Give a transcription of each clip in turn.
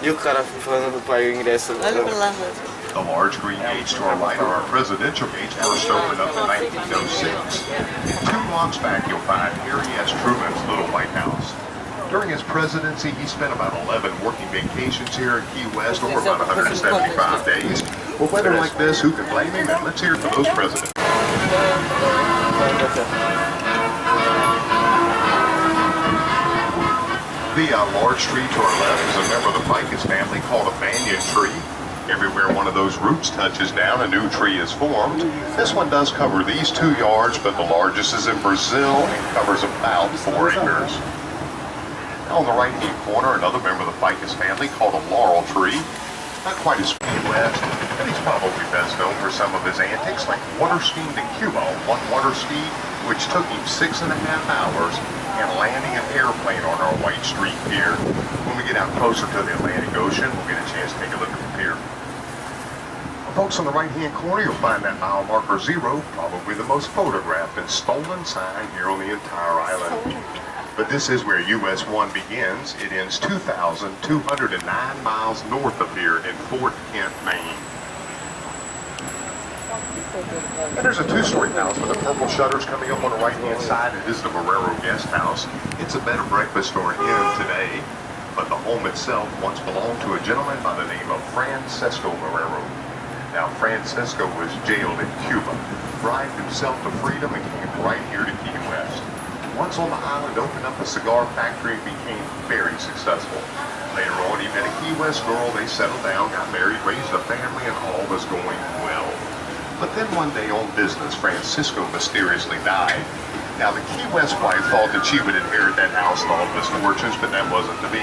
E o cara falando para o ingresso. Olha pra lá. The large green gates to our right are our presidential gates, first opened up in 1906. 2 blocks back, you'll find Harry S. Truman's Little White House. During his presidency, he spent about 11 working vacations here in Key West over about 175 days. With weather like this, who can blame him? And let's hear it for those presidents. The large tree to our left is a member of the ficus family called a banyan tree. Everywhere one of those roots touches down, a new tree is formed. This one does cover these 2 yards, but the largest is in Brazil and covers about 4 acres. Now on the right-hand corner, another member of the ficus family called a laurel tree. Not quite as West, and he's probably best known for some of his antics, like water skiing to Cuba, one water ski which took him 6.5 hours, and landing an airplane on our White Street Pier. When we get out closer to the Atlantic Ocean, we'll get a chance to take a look at the pier. Folks, on the right-hand corner, you'll find that mile marker 0, probably the most photographed and stolen sign here on the entire island. But this is where US 1 begins. It ends 2,209 miles north of here in Fort Kent, Maine. And there's a 2-story house with the purple shutters coming up on the right-hand side. It is the Barrero Guest House. It's a bed and breakfast or an inn today, but the home itself once belonged to a gentleman by the name of Francisco Barrero. Now, Francisco was jailed in Cuba, bribed himself to freedom, and came right here to Key West. Once on the island, opened up a cigar factory and became very successful. Later on, he met a Key West girl. They settled down, got married, raised a family, and all was going well. But then one day on business, Francisco mysteriously died. Now, the Key West wife thought that she would inherit that house and all of his fortunes, but that wasn't to be.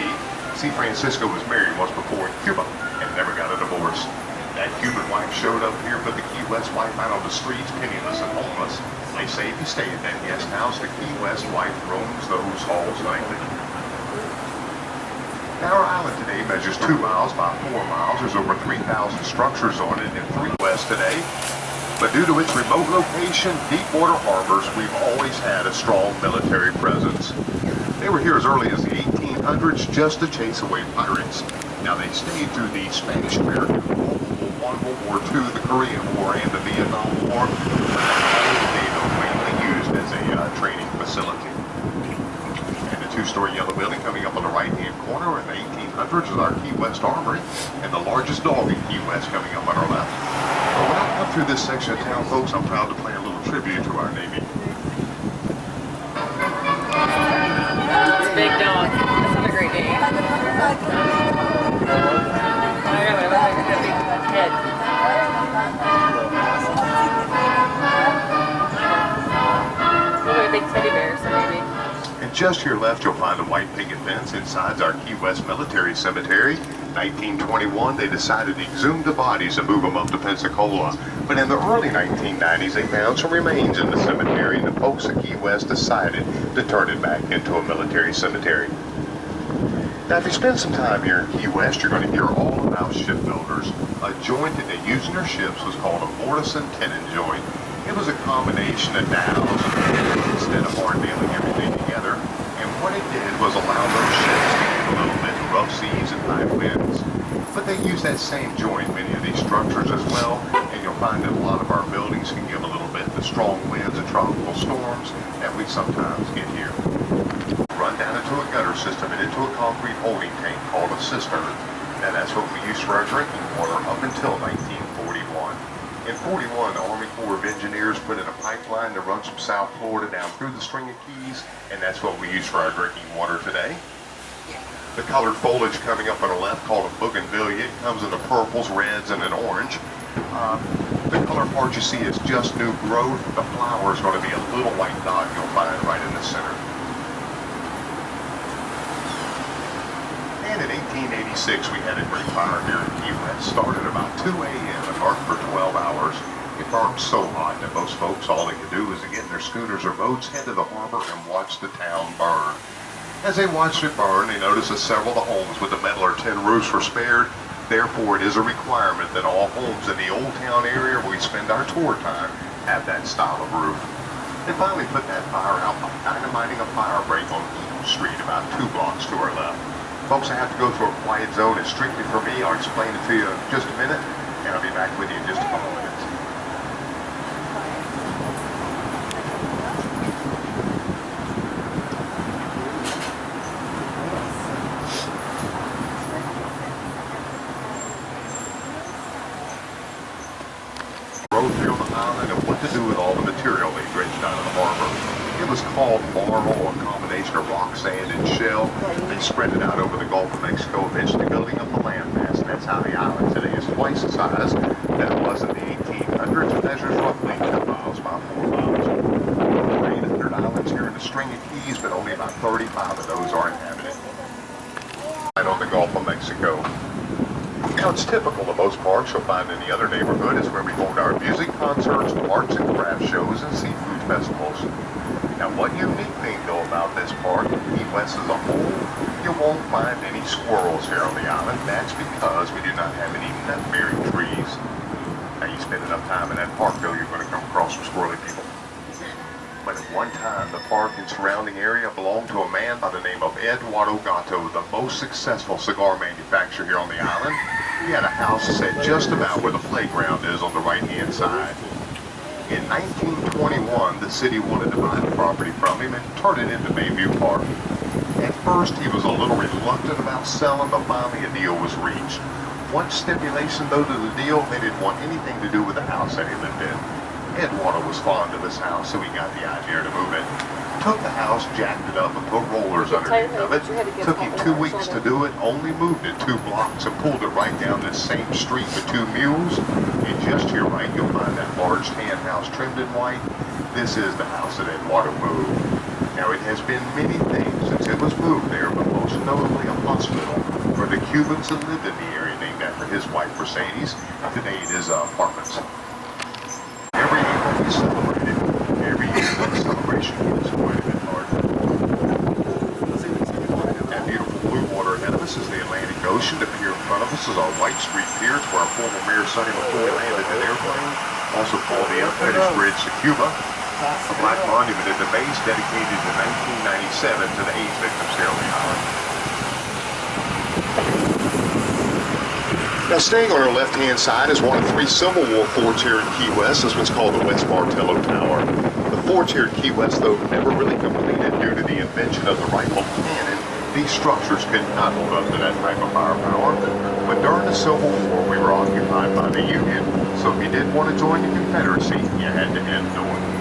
See, Francisco was married once before in Cuba and never got a divorce. That Cuban wife showed up here, put the Key West wife out on the streets, penniless and homeless. They say if you stay at that guest house, the Key West wife roams those halls nightly. Now, our island today measures 2 miles by 4 miles. There's over 3,000 structures on it in 3 West today. But due to its remote location, deep water harbors, we've always had a strong military presence. They were here as early as the 1800s just to chase away pirates. Now, they stayed through the Spanish-American War, World War II, the Korean War, and the Vietnam War. They were mainly used as a training facility. And the 2-story yellow building coming up on the right-hand corner in the 1800s is our Key West Armory, and the largest dog in Key West coming up on our left. Well, when I come through this section of town, folks, I'm proud to play a little tribute to our Navy. It's a big dog. That's not a great name. Head. Probably a big teddy bear, so maybe. And just to your left, you'll find a white picket fence inside our Key West Military Cemetery. 1921, they decided to exhume the bodies and move them up to Pensacola. But in the early 1990s, they found some remains in the cemetery, and the folks at Key West decided to turn it back into a military cemetery. Now, if you spend some time here in Key West, you're going to hear all about shipbuilders. A joint that they used in their ships was called a mortise and tenon joint. It was a combination of dowels instead of hard nailing everything together. And what it did was allow those ships to get a little bit of rough seas and high winds. But they use that same joint in many of these structures as well. And you'll find that a lot of our buildings can give a little bit the strong winds and tropical storms that we sometimes get here. Run down into a gutter system and into a concrete holding tank called a cistern. Now that's what we used for our drinking water up until 1941. In 41, the Army Corps of Engineers put in a pipeline that runs from South Florida down through the String of Keys, and that's what we use for our drinking water today. The colored foliage coming up on the left called a bougainvillea. It comes in the purples, reds, and an orange. The color part you see is just new growth. The flower is going to be a little white dot you'll find right in the center. And in 1886, we had a great fire here in Key West. Started about 2 a.m. and arced for 12 hours. It burned so hot that most folks, all they could do was to get in their scooters or boats, head to the harbor, and watch the town burn. As they watched it burn, they noticed that several of the homes with the metal or tin roofs were spared. Therefore, it is a requirement that all homes in the Old Town area where we spend our tour time have that style of roof. They finally put that fire out by dynamiting a fire break on Eagle Street about 2 blocks to our left. Folks, I have to go through a quiet zone. It's strictly for me. I'll explain it to you in just a minute, and I'll be back with you in just a couple of minutes. Road here on the island and what to do with all the material they dredged out of the harbor. It was called marl, a combination of rock, sand, and shell. They spread it out over the Gulf of Mexico, eventually building up the landmass, and that's how the island today is twice the size that it was in the 1800s. It measures roughly 10 miles by 4 miles. There are 800 islands here in the string of keys, but only about 35 of those are inhabited. Right on the Gulf of Mexico. Now, it's typical of most parks you'll find in the other neighborhood is where we hold our music concerts, arts and craft shows, and seafood festivals. Now, one unique thing, though, about this park, Key West as a whole, you won't find any squirrels here on the island. That's because we do not have any nut-bearing trees. Now, you spend enough time in that park, though, you're going to come across some squirrely people. But at one time, the park and surrounding area belonged to a man by the name of Eduardo Gatto, the most successful cigar manufacturer here on the island. He had a house set just about where the playground is on the right-hand side. In 1921, the city wanted to buy the property from him and turn it into Bayview Park. At first, he was a little reluctant about selling, but finally a deal was reached. One stipulation, though, to the deal, they didn't want anything to do with the house that he lived in. Eduardo was fond of his house, so he got the idea to move it. Took the house, jacked it up, and put rollers underneath of it. Took him 2 weeks to do it, only moved it 2 blocks and pulled it right down this same street with 2 mules. And just to your right, you'll find that large tan house trimmed in white. This is the house that Eduardo moved. Now, it has been many things since it was moved there, but most notably a hospital for the Cubans that lived in the area, named after his wife, Mercedes. Today it is apartments. Every year we celebrate it. Every year the celebration is quite a bit hard. That beautiful blue water ahead of us is the Atlantic Ocean. The pier in front of us is our White Street Pier. It's where our former Mayor Sonny McCoy landed an airplane, also called the Unfinished Bridge to Cuba. A black monument at the base dedicated in 1997 to the AIDS victims here on the island. Now, staying on our left-hand side is one of 3 Civil War forts here in Key West. This one's called the West Martello Tower. The forts here in Key West, though, never really completed due to the invention of the rifle cannon. These structures could not hold up to that type of firepower. But during the Civil War, we were occupied by the Union, so if you did want to join the Confederacy, you had to head north.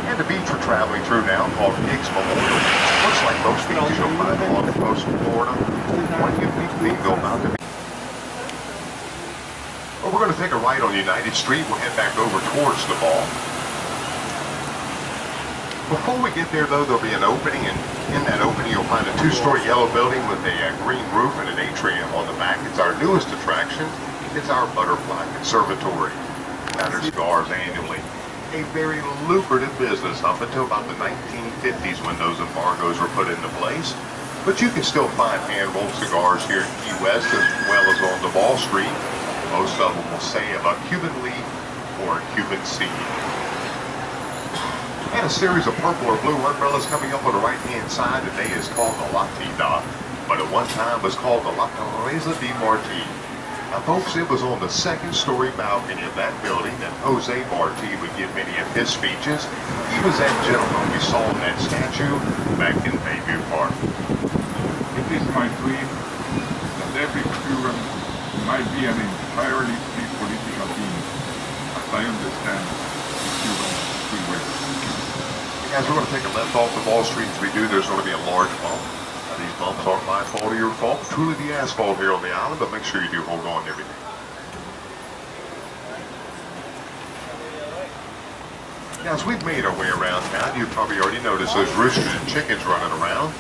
And the beach we're traveling through now, called Higgs Memorial Beach, looks like most beaches you'll find along the coast of Florida. One unique thing though about the beach. Well, we're going to take a right on United Street. We'll head back over towards the mall. Before we get there, though, there'll be an opening, and in that opening you'll find a 2-story yellow building with a green roof and an atrium on the back. It's our newest attraction. It's our Butterfly Conservatory. Now, there's cigars annually. A very lucrative business up until about the 1950s when those embargoes were put into place. But you can still find hand-rolled cigars here in Key West as well as on Duval Street. Most of them will say of a Cuban leaf or a Cuban seed. And a series of purple or blue umbrellas coming up on the right-hand side today is called the Latita, but at one time was called the La Teresa de Marti. Now, folks, it was on the 2nd-story balcony of that building that Jose Marti would give many of his speeches. He was that gentleman we saw in that statue back in Bayview Park. It is my dream that every Cuban might be an entirely free political being, as I understand the Cuban free way. Guys, we're going to take a left off the Wall Street. As we do, there's going to be a large bump. These bumps aren't my fault or your fault. Truly the asphalt here on the island, but make sure you do hold on to everything. Now, as we've made our way around town, you've probably already noticed those roosters and chickens running around.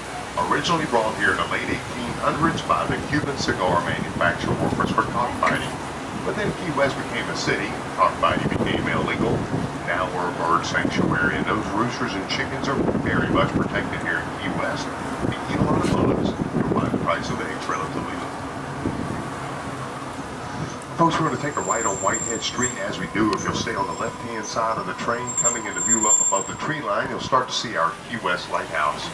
Originally brought here in the late 1800s by the Cuban cigar manufacturer workers for cockfighting. But then Key West became a city, cockfighting became illegal. Now we're a bird sanctuary, and those roosters and chickens are very much protected here in Key West. They eat a lot of bugs. You'll find the price of eggs relatively low. Folks, we're going to take a right on Whitehead Street. As we do, if you'll stay on the left-hand side of the train coming into view up above the tree line, you'll start to see our Key West Lighthouse.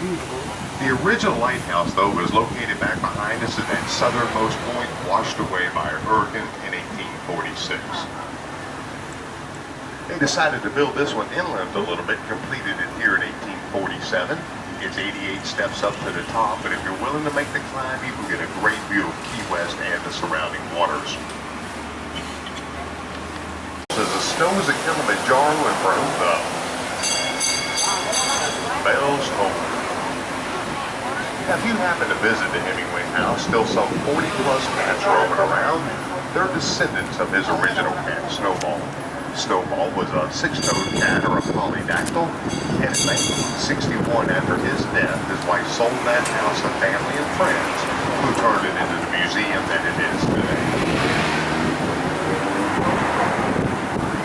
The original lighthouse, though, was located back behind us at that southernmost point, washed away by a hurricane in 1846. They decided to build this one inland a little bit, completed it here in 1847. It's 88 steps up to the top, and if you're willing to make the climb, you can get a great view of Key West and the surrounding waters. As the stones of Kilimanjaro and Barumba, bells toll. Now, if you happen to visit the Hemingway house, still some 40-plus cats roaming around. They're descendants of his original cat, Snowball. Snowball was a six-toed cat or a polydactyl, and in 1961, after his death, his wife sold that house to family and friends, who turned it into the museum that it is today.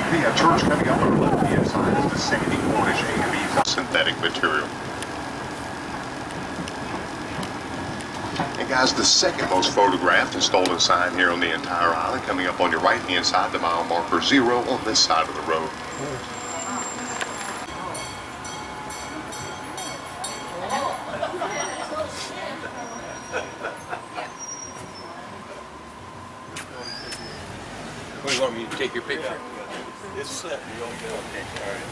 The church coming up on the left-hand side is the Sandy Cornish A&E's synthetic material. And guys, the second most photographed and stolen sign here on the entire island, coming up on your right-hand side, the mile marker 0 on this side of the road. What, you want me to take your picture? It's set. You don't get okay. All right.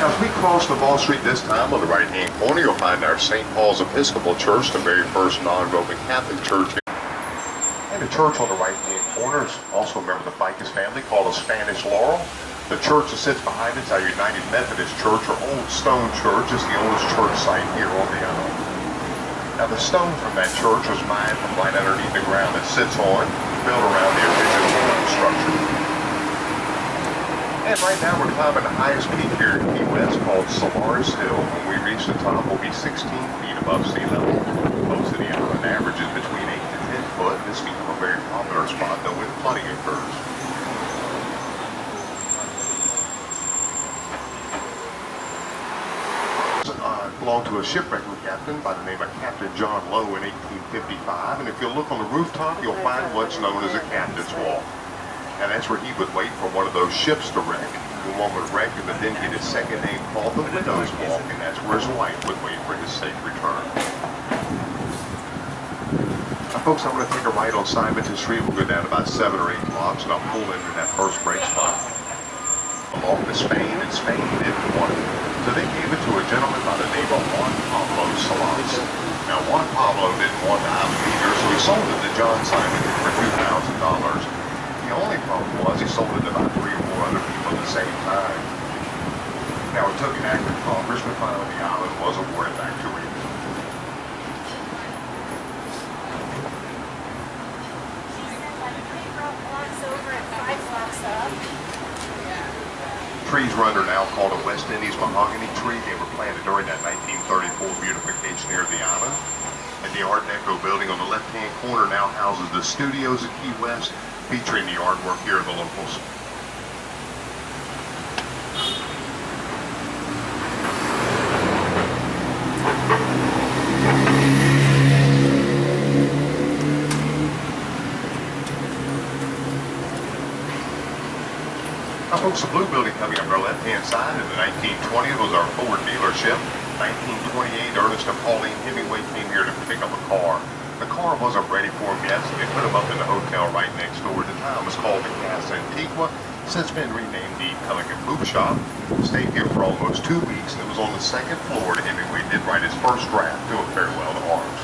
Now, as we cross the Ball Street this time, on the right-hand corner, you'll find our St. Paul's Episcopal Church, the very first non-Roman Catholic church. And the church on the right-hand corner is also a member of the Ficus family, called a Spanish Laurel. The church that sits behind it is our United Methodist Church, or Old Stone Church. It's the oldest church site here on the island. Now, the stone from that church was mined from right underneath the ground it sits on, built around the original structure. And right now we're climbing the highest peak here in Key West, called Solaris Hill. When we reach the top, we'll be 16 feet above sea level. Most of the island averages between 8 to 10 foot. This becomes a very popular spot, though, when flooding occurs. Belonged to a shipwrecking captain by the name of Captain John Lowe in 1855. And if you'll look on the rooftop, you'll find what's known as a captain's walk. And that's where he would wait for one of those ships to wreck. The one would wreck and would then get his second name called the Widow's Walk, and that's where his wife would wait for his safe return. Now, folks, I'm going to take a right on Simonton Street. We'll go down about 7 or 8 blocks, and I'll pull into that first break spot. Along to Spain, and Spain didn't want it. So they gave it to a gentleman by the name of Juan Pablo Salas. Now, Juan Pablo didn't want the island either, so he sold it to John Simonton for $2,000. The only problem was he sold it to about 3 or 4 other people at the same time. Now, it took an act of Congress, but finally the island was awarded back to him. Trees we're under now called a West Indies mahogany tree. They were planted during that 1934 beautification here of the island. And the Art Deco building on the left-hand corner now houses the studios at Key West, featuring the artwork here of the locals. Now, folks, the blue building coming up our left-hand side in the 1920s was our Ford dealership. 1928, Ernest and Pauline Hemingway came here to pick up a car. The car wasn't ready for them yet, so they put them up in the hotel right next door. At the time it was called the Casa Antigua, since been renamed the Pelican Boot Shop. Stayed here for almost 2 weeks, and it was on the second floor that Hemingway did write his first draft to a farewell to arms.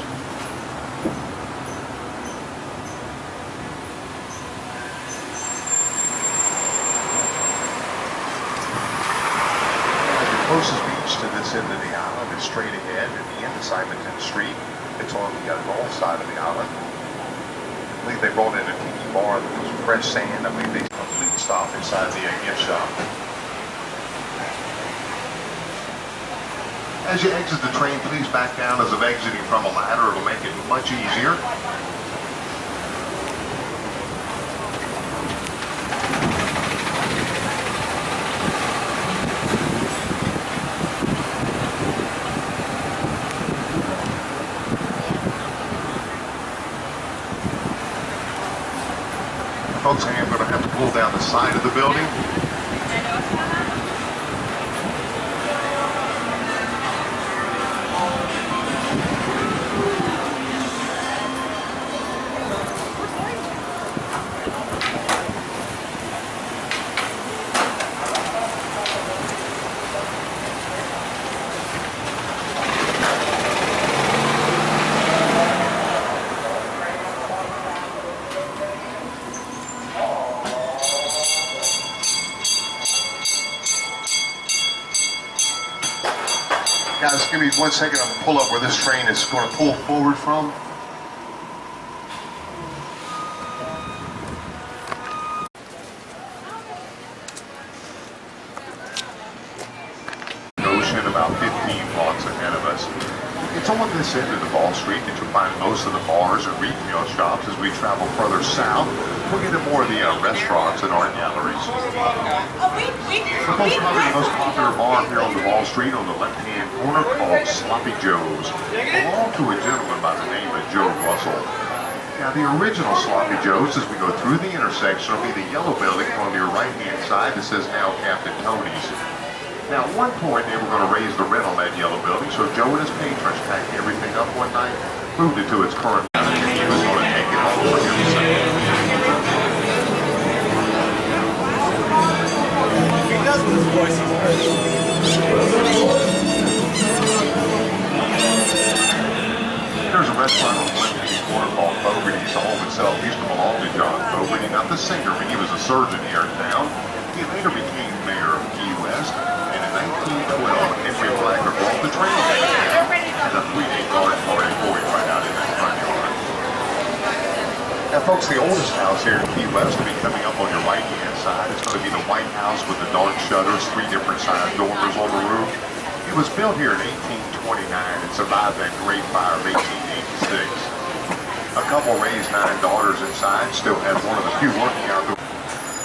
The closest beach to this end of the island is straight ahead at the end of Simonton Street. It's on the north side of the island. I believe they brought in a tiki bar that was fresh sand. I believe they did a complete stop inside the gift shop. As you exit the train, please back down as of exiting from a ladder. It'll make it much easier. Folks, I am going to have to pull down the side of the building. Guys, give me 1 second. I'm going to pull up where this train is going to pull forward from. Ocean about 15 blocks ahead of us. It's on this end of the Ball Street that you'll find most of the bars and retail shops. As we travel further south, we'll get to more of the restaurants and art galleries. Probably the most popular bar here on the Ball Street on the left-hand corner called Sloppy Joe's, belonged to a gentleman by the name of Joe Russell. Now the original Sloppy Joe's, as we go through the intersection, will be the yellow building on your right-hand side that says now Captain Tony's. Now, at one point, they were going to raise the rent on that yellow building, so Joe and his patrons packed everything up one night, moved it to its current and he was going to take it all for himself. He does with his voice, he's hard. There's a restaurant on the left-hand corner called Fogarty's. The home itself used to belong to John Fogarty, not the singer, when he was a surgeon here in town. He later became mayor of Key West. In 1912, Henry Flagler brought the train and a 3-day garden party for him right out in that front yard. Now, folks, the oldest house here in Key West will be coming up on your right-hand side. It's going to be the White House with the dark shutters, 3 different side dormers on the roof. It was built here in 1829 and survived that Great Fire of 1886. A couple raised 9 daughters inside, still had one of the few working out there.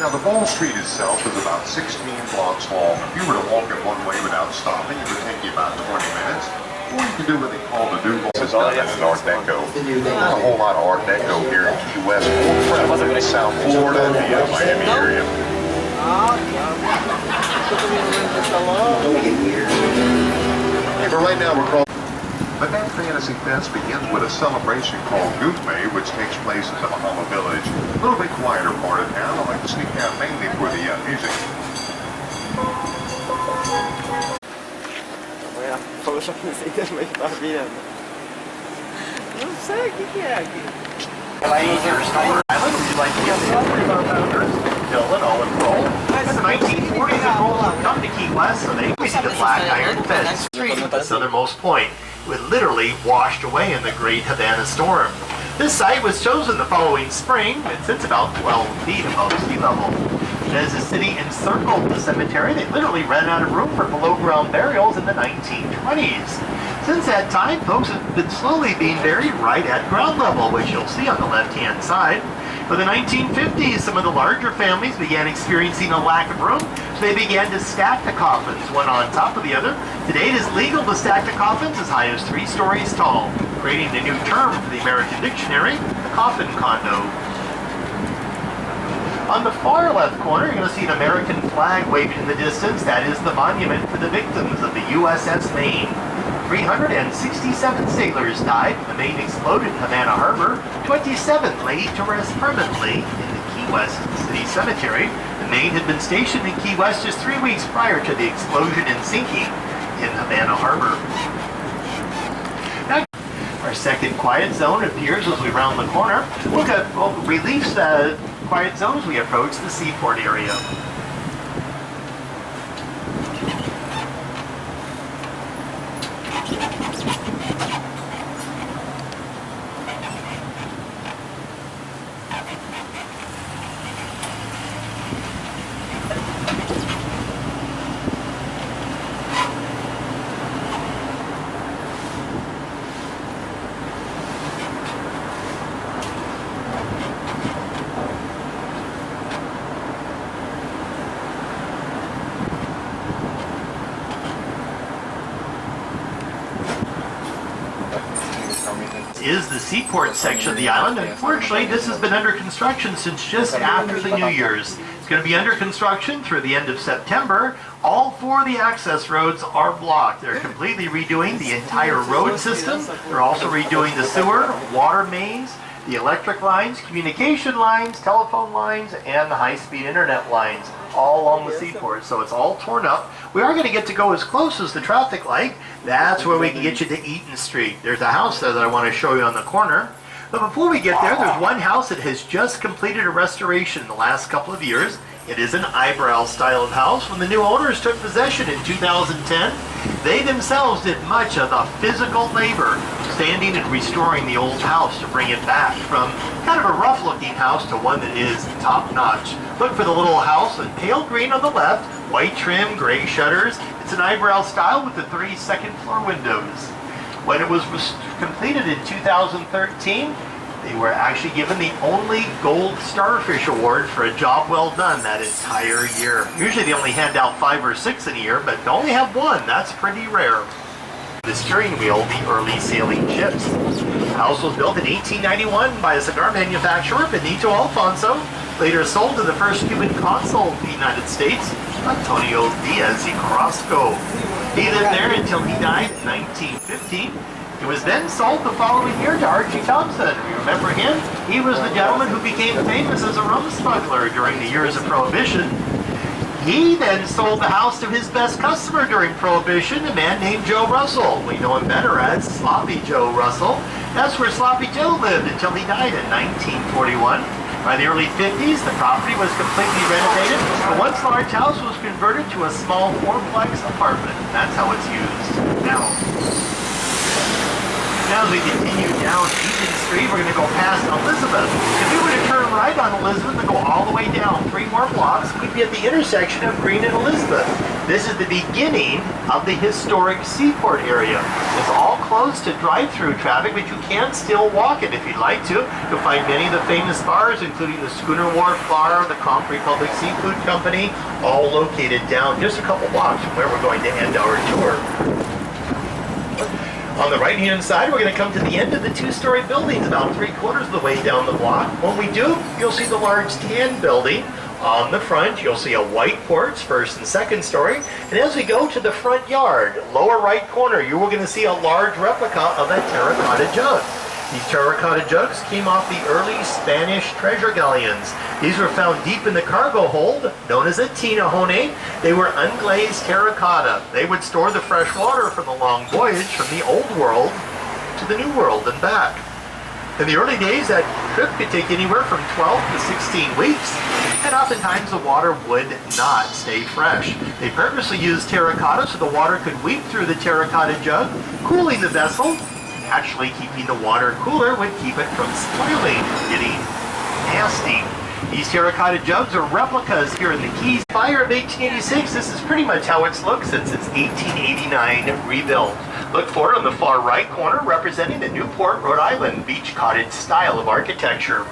Now, the Ball Street itself is about 16 blocks long. If you were to walk it one way without stopping, it would take you about 20 minutes. Or you can do what they call the Duval system in Art Deco. Not a whole lot of Art Deco here in Key West, more prevalent in South Florida and the Miami area. For right now, we're called. But that fantasy fest begins with a celebration called Goodmay, which takes place in the Bahama Village. A little bit quieter part of town. I like to sneak out mainly for the music. Olha, falou só que não sei também que tá virando. Não sei o que é aqui. Island, would you like to get the history of our founders, Dylan, Owen, Roll? In the 1940s, the Roll would come to Key West, so they would see the black iron fence street at the southernmost point. It would literally washed away in the Great Havana Storm. This site was chosen the following spring. It sits about 12 feet above sea level. As the city encircled the cemetery, they literally ran out of room for below-ground burials in the 1920s. Since that time, folks have been slowly being buried right at ground level, which you'll see on the left-hand side. For the 1950s, some of the larger families began experiencing a lack of room, so they began to stack the coffins, one on top of the other. Today, it is legal to stack the coffins as high as 3 stories tall, creating the new term for the American dictionary, the coffin condo. On the far left corner, you're going to see an American flag waving in the distance. That is the monument for the victims of the USS Maine. 367 sailors died when the Maine exploded in Havana Harbor. 27 lay to rest permanently in the Key West City Cemetery. The Maine had been stationed in Key West just 3 weeks prior to the explosion and sinking in Havana Harbor. Now, our second quiet zone appears as we round the corner. We'll release the quiet zone as we approach the seaport area. Is the seaport section of the island. Unfortunately, this has been under construction since just after the New Year's. It's going to be under construction through the end of September. All 4 of the access roads are blocked. They're completely redoing the entire road system. They're also redoing the sewer, water mains, the electric lines, communication lines, telephone lines, and the high-speed internet lines, all along the seaport. So it's all torn up. We are going to get to go as close as the traffic light. That's where we can get you to Eaton Street. There's a house there that I want to show you on the corner. But before we get there, there's one house that has just completed a restoration in the last couple of years. It is an eyebrow style of house. When the new owners took possession in 2010, they themselves did much of the physical labor, standing and restoring the old house to bring it back from kind of a rough looking house to one that is top notch. Look for the little house in pale green on the left, white trim, gray shutters. It's an eyebrow style with the 3 second floor windows. When it was completed in 2013, they were actually given the only Gold Starfish Award for a job well done that entire year. Usually they only hand out 5 or 6 in a year, but to only have 1, that's pretty rare. The steering wheel, the early sailing ships. The house was built in 1891 by a cigar manufacturer, Benito Alfonso, later sold to the first Cuban consul of the United States, Antonio Diaz y Carrasco. He lived there until he died in 1915. It was then sold the following year to Archie Thompson. You remember him? He was the gentleman who became famous as a rum smuggler during the years of Prohibition. He then sold the house to his best customer during Prohibition, a man named Joe Russell. We know him better as Sloppy Joe Russell. That's where Sloppy Joe lived until he died in 1941. By the early 50s, the property was completely renovated. The once large house was converted to a small 4-plex apartment. That's how it's used now. Now as we continue down Eaton Street, we're going to go past Elizabeth. If we were to turn right on Elizabeth and go all the way down 3 more blocks, we'd be at the intersection of Green and Elizabeth. This is the beginning of the historic Seaport area. It's all closed to drive-through traffic, but you can still walk it if you'd like to. You'll find many of the famous bars, including the Schooner Wharf Bar, the Conch Republic Seafood Company, all located down just a couple blocks from where we're going to end our tour. On the right-hand side, we're going to come to the end of the 2-story buildings, about 3/4 of the way down the block. When we do, you'll see the large tan building. On the front, you'll see a white porch, 1st and 2nd story. And as we go to the front yard, lower right corner, you are going to see a large replica of a terracotta jug. These terracotta jugs came off the early Spanish treasure galleons. These were found deep in the cargo hold, known as a tinajone. They were unglazed terracotta. They would store the fresh water for the long voyage from the old world to the new world and back. In the early days, that trip could take anywhere from 12 to 16 weeks, and oftentimes the water would not stay fresh. They purposely used terracotta so the water could weep through the terracotta jug, cooling the vessel. Actually, keeping the water cooler would keep it from spoiling, getting nasty. These terracotta jugs are replicas here in the Keys. Fire of 1886, this is pretty much how it's looked since its 1889 rebuild. Look for it on the far right corner, representing the Newport, Rhode Island beach cottage style of architecture.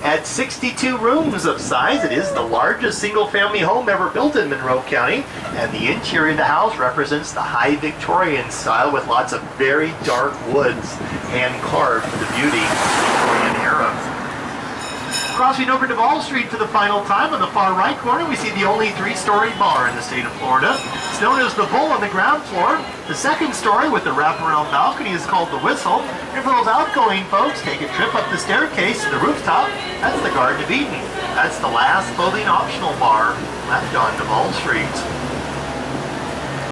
At 62 rooms of size, it is the largest single-family home ever built in Monroe County, and the interior of the house represents the high Victorian style with lots of very dark woods, hand-carved for the beauty of the Victorian era. Crossing over Duval Street for the final time, on the far right corner, we see the only 3-story bar in the state of Florida. It's known as the Bull on the ground floor. The 2nd story with the wraparound balcony is called the Whistle. And for those outgoing folks, take a trip up the staircase to the rooftop. That's the Garden of Eden. That's the last clothing optional bar left on Duval Street.